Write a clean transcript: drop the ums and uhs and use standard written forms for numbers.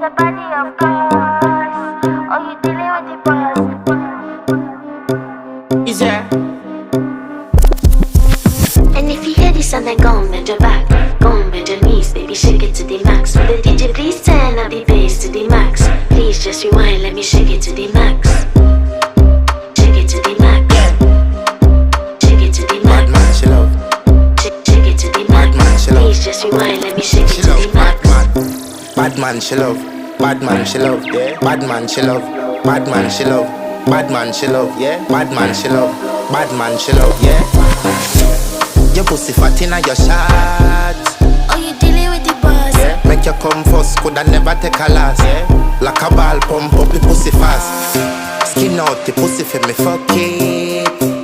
your body, of course. Oh, you dealing with the boss. Is there? And if you hear this and then go on, bend your back, go on, bend your knees, baby, shake it to the max. Will the DJ please turn up the bass to the max? Please just rewind, let me shake it to the max. Shake it to the max. Shake it to the max. Bad man, she love. Shake it to the max. Bad man, she love. Please just rewind, let me shake it She to love. the max. Bad man, she love. Bad man, she love. Yeah. Bad man, she love. Bad man, she love. Bad man, she love. Yeah. Bad man, she love. Bad man, she love. Yeah. Your pussy fat inna your shot. Oh, you dealing with the boss. Yeah. Make you come first, coulda never take a last. Yeah. Like a ball pump up the pussy fast. Skin out the pussy for me fuck it.